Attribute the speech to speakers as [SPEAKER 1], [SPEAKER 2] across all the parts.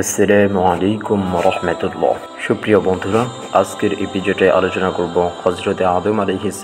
[SPEAKER 1] আসসালামু আলাইকুম রহমতুল্লাহ। সুপ্রিয় বন্ধুরা, আজকের এপিসোডে আলোচনা করব হযরত আদম আলাইহিস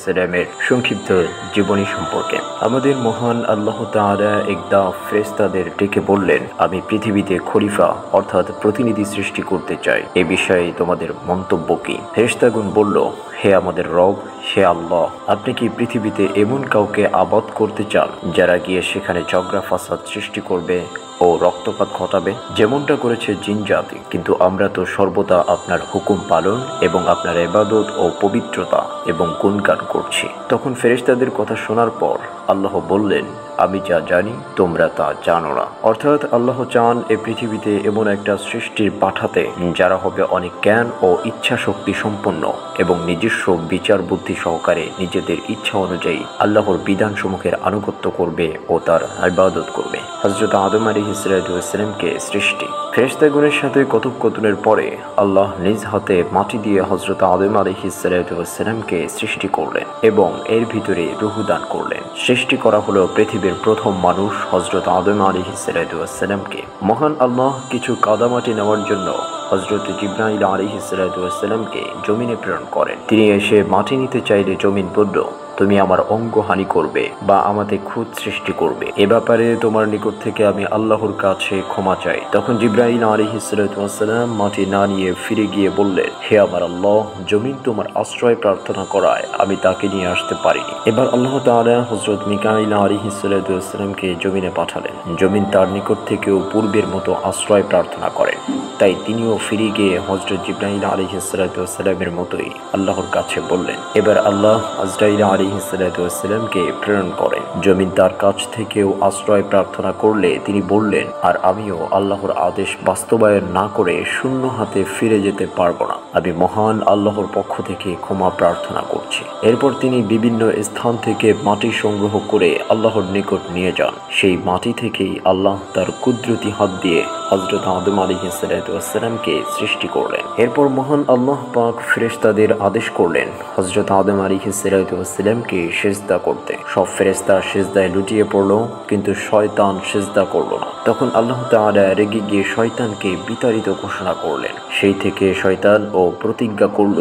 [SPEAKER 1] সালামের সংক্ষিপ্ত জীবনী সম্পর্কে। আমাদের মহান আল্লাহ তাআলা একদা ফেরেশতাদের ডেকে বললেন, আমি পৃথিবীতে খলিফা অর্থাৎ প্রতিনিধি সৃষ্টি করতে চাই, এ বিষয়ে তোমাদের মন্তব্য কি? ফেরেশতাগণ বলল, হে আমাদের রব, হে আল্লাহ, আপনি কি পৃথিবীতে এমন কাউকে আবাদ করতে চান যারা গিয়ে সেখানে ঝগড়া ফাসাদ সৃষ্টি করবে ও রক্তপাত ঘটাবে, যেমনটা করেছে জিন জাতি? কিন্তু আমরা তো সর্বদা আপনার হুকুম পালন এবং আপনার ইবাদত ও পবিত্রতা এবং গুণগান করছি। তখন ফেরেশতাদের কথা শোনার পর আল্লাহ বললেন, আমি যা জানি তোমরা তা জানো না। অর্থাৎ আল্লাহ চান এ পৃথিবীতে এমন একটা সৃষ্টির পাঠাতে যারা হবে অনেক জ্ঞান ও ইচ্ছা শক্তি সম্পন্ন এবং নিজস্ব বিচার বুদ্ধি সহকারে নিজেদের ইচ্ছা অনুযায়ী আল্লাহর বিধানসমূহের আনুগত্য করবে ও তার ইবাদত করবে। হযরত আদম আলাইহিস সালামকে সৃষ্টি। ফেরেশতাগণের সাথে কথোপকথনের পরে আল্লাহ নিজ হাতে মাটি দিয়ে হযরত আদম আলাইহিস সালামকে সৃষ্টি করলেন এবং এর ভিতরে রূহ দান করলেন। সৃষ্টি করা হলো পৃথিবীর প্রথম মানুষ হযরত আদম আলাইহিস সালামকে। মহান আল্লাহ কিছু কাদামাটি নেওয়ার জন্য হযরত জিবরাইল আলাইহিস সালামকে জমিনে প্রেরণ করেন। তিনি এসে মাটি নিতে চাইলে জমিন বলল, তুমি আমার অঙ্গহানি করবে বা আমাদের খুদ সৃষ্টি করবে, এ ব্যাপারে তোমার নিকট থেকে আমি আল্লাহর কাছে ক্ষমা চাই। তখন জিবরাইল আলাইহিস সালাম মাটি না নিয়ে ফিরে গিয়ে বললেন, হে আমার আল্লাহ, জমিন তোমার আশ্রয় প্রার্থনা করায় আমি তাকে নিয়ে আসতে পারিনি। এবার আল্লাহ তাআলা হযরত মিকাইল আলাইহিস সালামকে জমিনে পাঠালেন। জমিন তার নিকট থেকেও পূর্বের মতো আশ্রয় প্রার্থনা করেন, তাই তিনিও ফিরে গিয়ে হযরত জিবরাইল আলাইহিস সালামের মতোই আল্লাহর কাছে বললেন। এবার আল্লাহ আজরাইল আলাইহিস সালামকে প্রেরণ করেন। জমিন তার কাছ থেকেও আশ্রয় প্রার্থনা করলে তিনি বললেন, আর আমিও আল্লাহর আদেশ বাস্তবায়ন না করে শূন্য হাতে ফিরে যেতে পারবো না। আমি মহান আল্লাহর পক্ষ থেকে ক্ষমা প্রার্থনা করছি। এরপর তিনি বিভিন্ন স্থান থেকে মাটি সংগ্রহ করে আল্লাহর নিকট নিয়ে যান। সেই মাটি থেকেই আল্লাহ তার কুদরতি হাত দিয়ে হযরত আদম আলাইহিস সালামকে সৃষ্টি করলেন। এরপর মহান আল্লাহ পাক ফেরেশতাদের আদেশ করলেন হযরত আদম আলাইহিস সালামকে সিজদা করতে। সব ফেরেশতা সিজদায় লুটিয়ে পড়ল, কিন্তু শয়তান সিজদা করল না। তখন আল্লাহ তাআলা রেগে গিয়ে শয়তানকে বিতাড়িত ঘোষণা করলেন। সেই থেকে শয়তান ও প্রতিজ্ঞা করল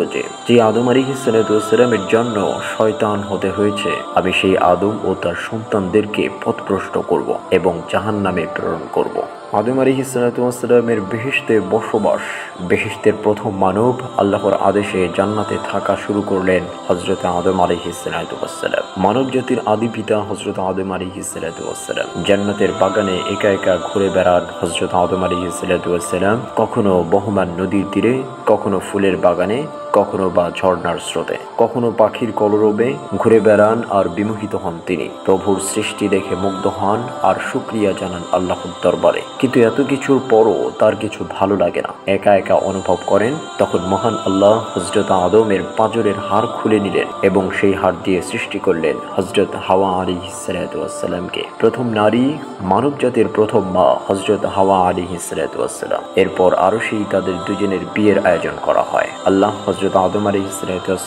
[SPEAKER 1] যে আদম আলাইহিস সালামের জন্য শয়তান হতে হয়েছে, আমি সেই আদম ও তার সন্তানদেরকে পথভ্রষ্ট করব এবং জাহান্নামে প্রেরণ করব। আদম আলাইহিস সালামের বেহেশতে বসবাস। বেহেশতের প্রথম মানব আল্লাহর আদেশে জান্নাতে থাকা শুরু করলেন হযরত আদম আলাইহিস সালাম। মানব জাতির আদি পিতা হযরত আদম আলাইহিস সালাম জান্নাতের বাগানে একা একা ঘুরে বেড়ান। হযরত আদম আলাইহিস সালাম কখনো বহমান নদীর তীরে, কখনো ফুলের বাগানে, কখনো বা ঝর্ণার স্রোতে, কখনো পাখির কলরবে ঘুরে বেড়ান আর বিমোহিত হন তিনি। প্রভুর সৃষ্টি দেখে মুগ্ধ হন আর শুকরিয়া জানান আল্লাহর দরবারে। কিন্তু এত কিছুর পরও তার কিছু ভালো লাগে না, একা একা অনুভব করেন। তখন মহান আল্লাহ হযরত আদমের পাঁজরের হাড় খুলে নিলেন এবং সেই হাড় দিয়ে সৃষ্টি করলেন হযরত হাওয়া আলাইহিস সালামকে। প্রথম নারী, মানব জাতির প্রথম মা হযরত হাওয়া আলাইহিস সালাম। এরপর আরশেই তাদের দুজনের বিয়ের আয়োজন করা হয়। আল্লাহ হযরত আদম আলাইহিস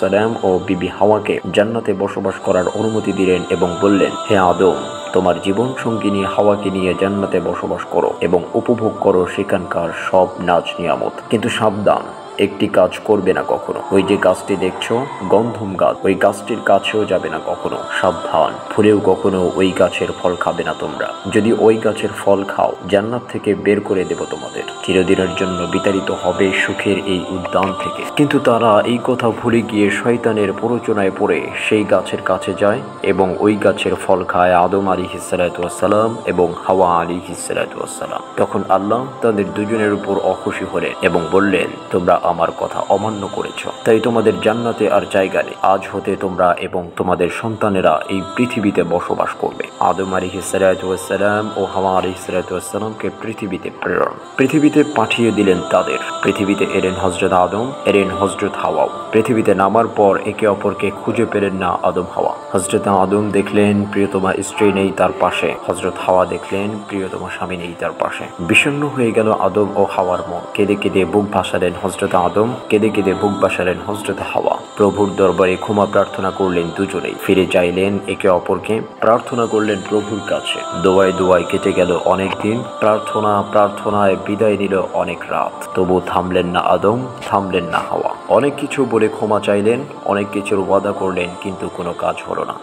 [SPEAKER 1] সালাম ও বিবি হাওয়াকে জান্নাতে বসবাস করার অনুমতি দিলেন এবং বললেন, হে আদম, তোমার জীবন সঙ্গিনী হাওয়াকে নিয়ে জান্নাতে বসবাস করো এবং উপভোগ করো সেখানকার সব নাজ নিয়ামত। কিন্তু সাবধান, একটি কাজ করবে না কখনো। ওই যে গাছটি দেখছো, গন্ধম গাছ, ওই গাছটির কাছেও যাবে না কখনো। সাবধান, ভুলেও কখনো ওই গাছের ফল খাবে না তোমরা। যদি ওই গাছের ফল খাও, জান্নাত থেকে বের করে দেব তোমাদের। চিরদিনের জন্য বিতাড়িত হবে সুখের এই উদ্যান থেকে। কিন্তু তারা এই কথা ভুলে গিয়ে শয়তানের প্ররোচনায় পড়ে সেই গাছের কাছে যায় এবং ওই গাছের ফল খায় আদম আলাইহিস সালাম এবং হাওয়া আলাইহিস সালাম। তখন আল্লাহ তাদের দুজনের উপর অখুশি হলেন এবং বললেন, তোমরা আমার কথা অমান্য করেছ, তাই তোমাদের জান্নাতে আর জায়গা নেই। আজ হতে তোমরা এবং তোমাদের সন্তানেরা এই পৃথিবীতে বসবাস করবে। আদম আলাইহিস সালাম ও হাওয়া আলাইহিস সালামকে পৃথিবীতে প্রেরণ। পৃথিবীতে পাঠিয়ে দিলেন তাদের। পৃথিবীতে এলেন হযরত আদম, এলেন হযরত হাওয়া। পৃথিবীতে নামার পর একে অপরকে খুঁজে পেলেন না আদম হাওয়া। হযরত আদম দেখলেন প্রিয়তমা স্ত্রী নেই তার পাশে, হযরত হাওয়া দেখলেন প্রিয়তমা স্বামী নেই তার পাশে। বিষণ্ণ হয়ে গেল আদম ও হাওয়ার মন। কেঁদে কেঁদে বুক ভাসালেন হযরত আদম, কেঁদে কেঁদে বুক ভাসালেন হযরত হাওয়া। প্রভুর দরবারে ক্ষমা প্রার্থনা করলেন দুজনেই, ফিরে চাইলেন একে অপরকে, প্রার্থনা করলেন প্রভুর কাছে। দোয়ায় দোয়ায় কেটে গেল অনেক দিন, প্রার্থনায় বিদায় নিল অনেক রাত। তবু থামলেন না আদম, থামলেন না হাওয়া। অনেক কিছু বলে ক্ষমা চাইলেন, অনেক কিছুর ওয়াদা করলেন, কিন্তু কোনো কাজ হলো না।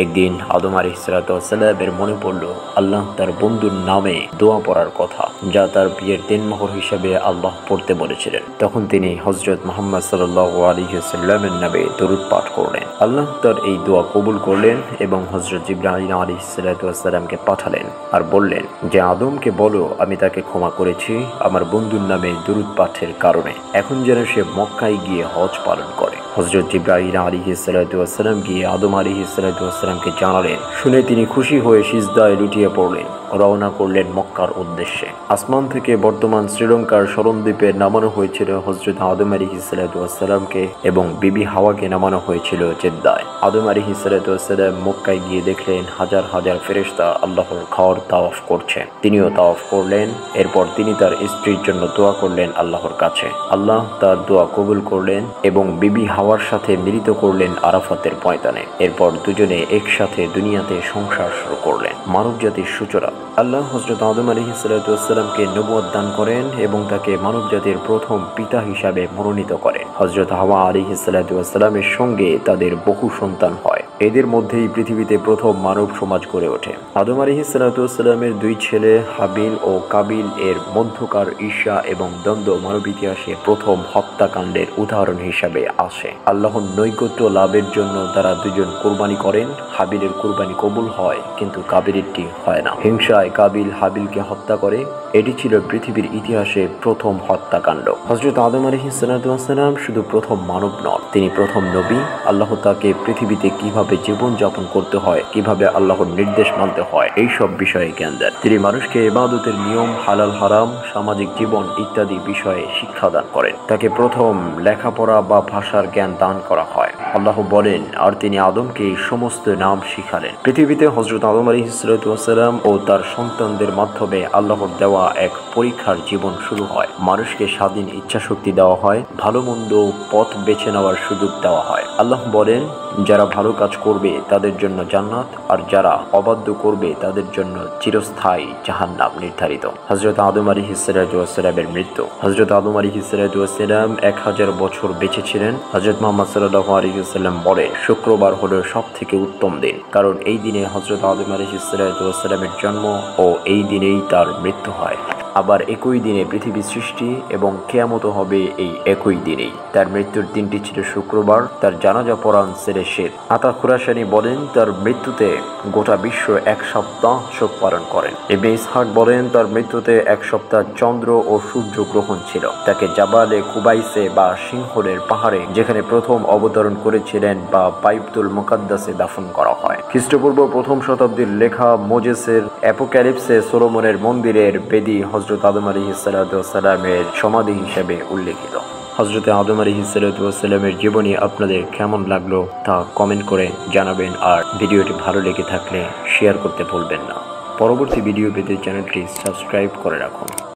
[SPEAKER 1] একদিন আদম আলাইহিসসালামের মনে পড়ল আল্লাহ তার বন্ধুর নামে দোয়া পড়ার কথা, যা তার বিয়ের দিনমোহর হিসেবে আল্লাহ পড়তে বলেছিলেন। তখন তিনি হযরত মুহাম্মদ সাল্লাল্লাহু আলাইহি ওয়াসাল্লামের নামে দরুদ পাঠ করলেন। আল্লাহ তার এই দোয়া কবুল করলেন এবং হযরত জিবরাইল আলাইহিসসালামকে পাঠালেন আর বললেন যে আদমকে বলো আমি তাকে ক্ষমা করেছি আমার বন্ধুর নামে দরুদ পাঠের কারণে। এখন যেন সে মক্কায় গিয়ে হজ পালন করে। হযরত জিবরাইল আলাইহিসসালাম গিয়ে আদম আলাইহিসসালামকে জানালেন। শুনে তিনি খুশি হয়ে সিজদায় লুটিয়ে পড়লেন, রওনা করলেন মক্কার উদ্দেশ্যে। আসমান থেকে বর্তমান শ্রীলঙ্কার স্মরণদ্বীপে নামানো হয়েছিল হযরত আদম আলাইহিসসালামকে এবং বিবি হাওয়াকে নামানো হয়েছিল জেদ্দায়। আদম আলাইহিসসালাম মক্কায় গিয়ে দেখলেন হাজার হাজার ফেরেশতা আল্লাহর ঘর তাওয়াফ করছে। তিনিও তাওয়াফ করলেন। এরপর তিনি তার স্ত্রীর জন্য দোয়া করলেন আল্লাহর কাছে। আল্লাহ তার দোয়া কবুল করলেন এবং বিবি হাওয়ার সাথে মিলিত করলেন আরাফাতের ময়দানে। এরপর দুজনে একসাথে দুনিয়াতে সংসার শুরু করলেন। মানব জাতির সূচনা। আল্লাহ হযরত আদম আলাইহিসসালামকে নবুয়ত দান করেন এবং তাকে মানব জাতির প্রথম পিতা হিসাবে মনোনীত করেন। হযরত হাওয়া আলাইহিসসালামের সঙ্গে তাদের বহু সন্তান হয়। এদের মধ্যেই পৃথিবীতে প্রথম মানব সমাজ গড়ে ওঠে। আদম আলাইহিসসালামের দুই ছেলে হাবিল ও কাবিল এর মধ্যকার ঈর্ষা এবং দ্বন্দ্ব মানব ইতিহাসে প্রথম হত্যাকাণ্ডের উদাহরণ হিসাবে আসে। আল্লাহর নৈকট্য লাভের জন্য তারা দুজন কোরবানি করেন। হাবিলের কোরবানি কবুল হয়, কিন্তু কাবিলেরটি হয় না। হিংসায় কাবিল হাবিলকে হত্যা করে। এটি ছিল পৃথিবীর ইতিহাসে প্রথম হত্যাকাণ্ড। হযরত আদম আলাইহিসসালাম শুধু প্রথম মানব নন, তিনি প্রথম নবী। আল্লাহ তাকে পৃথিবীতে কিভাবে জীবন যাপন করতে হয়, কিভাবে আল্লাহর নির্দেশ মানতে হয়, এইসব বিষয়ে জ্ঞান দেন। তিনি মানুষকে ইবাদতের নিয়ম, হালাল হারাম, সামাজিক জীবন ইত্যাদি বিষয়ে শিক্ষাদান করেন। তাকে প্রথম লেখাপড়া বা ভাষার জ্ঞান দান করা হয়। আল্লাহ বলেন, আর তিনি আদমকে এই সমস্ত নাম শিখালেন। পৃথিবীতে হযরত আদম আলাইহিসসালাম ও তার সন্তানদের মাধ্যমে আল্লাহর দেওয়া এক পরীক্ষার জীবন শুরু হয়। মানুষকে স্বাধীন ইচ্ছাশক্তি দেওয়া হয়, ভালো মন্দ পথ বেছে নেওয়ার সুযোগ দেওয়া হয়। আল্লাহ বলেন, যারা ভালো কাজ করবে তাদের জন্য জান্নাত, আর যারা অবাধ্য করবে তাদের জন্য চিরস্থায়ী জাহান্নাম নির্ধারিত। হযরত আদম আলাইহিসসালামের মৃত্যু। হযরত আদম আলাইহিসসালাম 1000 বছর বেঁচে ছিলেন। হযরত মুহাম্মদ সাল্লাল্লাহু আলাইহি ওয়াসাল্লাম বলেন, শুক্রবার হলো সবথেকে উত্তম দিন, কারণ এই দিনে হযরত আদম আলাইহিসসালামের জন্ম ও এই দিনেই তার মৃত্যু হয়। আবার একই দিনে পৃথিবী সৃষ্টি এবং কিয়ামত হবে এই একই দিনেই। তার মৃত্যুর দিনটি ছিল শুক্রবার। তার জানাজা পড়ান ছেলে শেদ। আতা খুরাসানি বলেন, তার মৃত্যুতে গোটা বিশ্ব এক সপ্তাহ শোক পালন করেন। ইবনে ইসহাক বলেন, তার মৃত্যুতে এক সপ্তাহ চন্দ্র ও সূর্য গ্রহণ ছিল। তাকে জাবালে কুবাইসে বা সিংহলের পাহাড়ে, যেখানে প্রথম অবতরণ করেছিলেন, বা বাইতুল মুকাদ্দাসে দাফন করা হয়। খ্রিস্টপূর্ব প্রথম শতাব্দীর লেখা মোজেসের অ্যাপোক্যালিপসে সোলোমনের মন্দিরের বেদি হযরত আদম আলাইহিসসালামের সমাধি হিসেবে উল্লেখিত। হযরত আদম আলাইহিসসালামের জীবনী আপনাদের কেমন লাগলো তা কমেন্ট করে জানাবেন, আর ভিডিওটি ভালো লেগে থাকলে শেয়ার করতে ভুলবেন না। পরবর্তী ভিডিও পেতে চ্যানেলটি সাবস্ক্রাইব করে রাখুন।